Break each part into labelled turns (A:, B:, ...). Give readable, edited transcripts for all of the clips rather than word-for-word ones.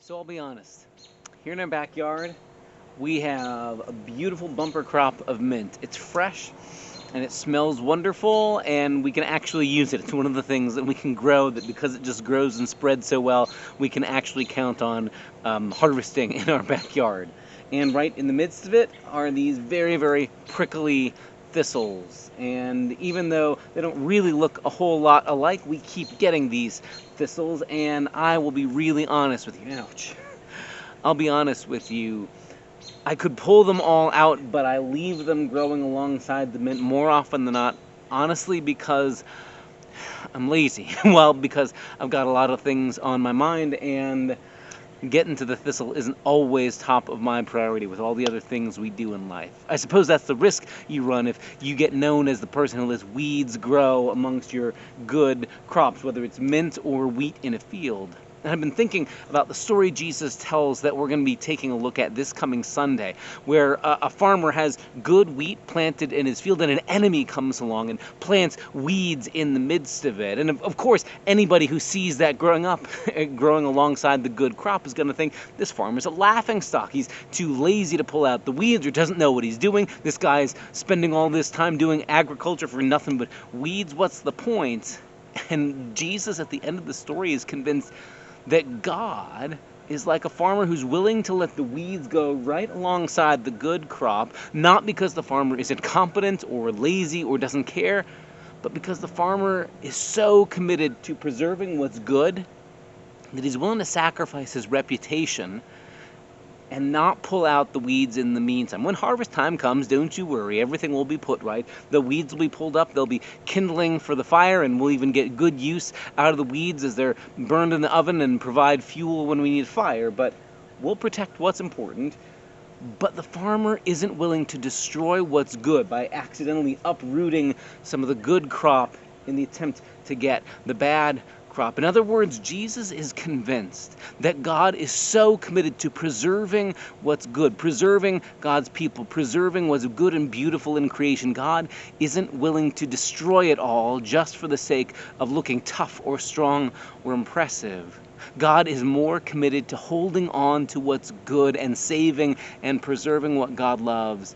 A: So I'll be honest. Here in our backyard, we have a beautiful bumper crop of mint. It's fresh and it smells wonderful, and we can actually use it. It's one of the things that we can grow that because it just grows and spreads so well, we can actually count on harvesting in our backyard. And right in the midst of it are these very, very prickly thistles. And even though they don't really look a whole lot alike, we keep getting these thistles. And I will be really honest with you. Ouch. I'll be honest with you. I could pull them all out, but I leave them growing alongside the mint more often than not, honestly, because I'm lazy. Well, because I've got a lot of things on my mind, and getting to the thistle isn't always top of my priority with all the other things we do in life. I suppose that's the risk you run if you get known as the person who lets weeds grow amongst your good crops, whether it's mint or wheat in a field. And I've been thinking about the story Jesus tells that we're going to be taking a look at this coming Sunday, where a farmer has good wheat planted in his field and an enemy comes along and plants weeds in the midst of it. And of course, anybody who sees that growing up, growing alongside the good crop is going to think this farmer's a laughingstock. He's too lazy to pull out the weeds or doesn't know what he's doing. This guy's spending all this time doing agriculture for nothing but weeds. What's the point? And Jesus, at the end of the story, is convinced that God is like a farmer who's willing to let the weeds go right alongside the good crop, not because the farmer is incompetent or lazy or doesn't care, but because the farmer is so committed to preserving what's good that he's willing to sacrifice his reputation and not pull out the weeds in the meantime. When harvest time comes, don't you worry, everything will be put right. The weeds will be pulled up, they'll be kindling for the fire, and we'll even get good use out of the weeds as they're burned in the oven and provide fuel when we need fire. But we'll protect what's important. But the farmer isn't willing to destroy what's good by accidentally uprooting some of the good crop in the attempt to get the bad crop. In other words, Jesus is convinced that God is so committed to preserving what's good, preserving God's people, preserving what's good and beautiful in creation. God isn't willing to destroy it all just for the sake of looking tough or strong or impressive. God is more committed to holding on to what's good and saving and preserving what God loves.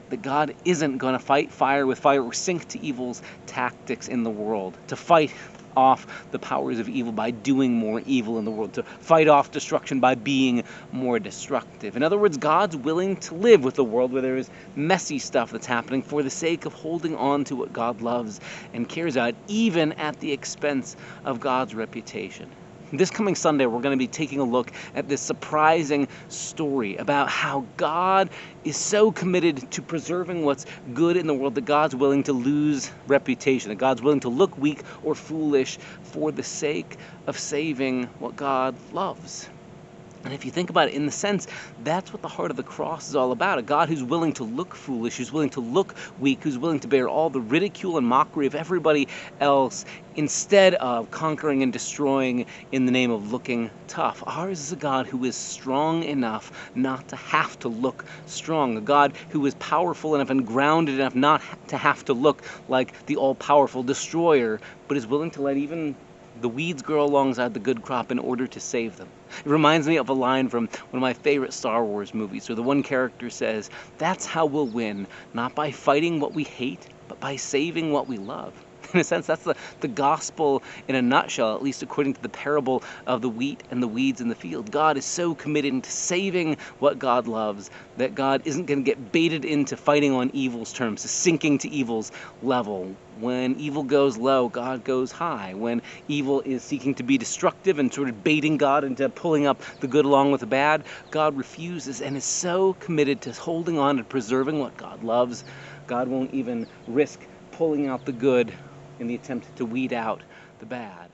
A: That God isn't going to fight fire with fire or sink to evil's tactics in the world, to fight off the powers of evil by doing more evil in the world, to fight off destruction by being more destructive. In other words, God's willing to live with a world where there is messy stuff that's happening for the sake of holding on to what God loves and cares about, even at the expense of God's reputation. This coming Sunday, we're going to be taking a look at this surprising story about how God is so committed to preserving what's good in the world that God's willing to lose reputation, that God's willing to look weak or foolish for the sake of saving what God loves. And if you think about it in the sense, that's what the heart of the cross is all about. A God who's willing to look foolish, who's willing to look weak, who's willing to bear all the ridicule and mockery of everybody else instead of conquering and destroying in the name of looking tough. Ours is a God who is strong enough not to have to look strong. A God who is powerful enough and grounded enough not to have to look like the all-powerful destroyer, but is willing to let even the weeds grow alongside the good crop in order to save them. It reminds me of a line from one of my favorite Star Wars movies where the one character says, "That's how we'll win, not by fighting what we hate, but by saving what we love." In a sense, that's the gospel in a nutshell, at least according to the parable of the wheat and the weeds in the field. God is so committed to saving what God loves that God isn't going to get baited into fighting on evil's terms, to sinking to evil's level. When evil goes low, God goes high. When evil is seeking to be destructive and sort of baiting God into pulling up the good along with the bad, God refuses and is so committed to holding on and preserving what God loves, God won't even risk pulling out the good in the attempt to weed out the bad.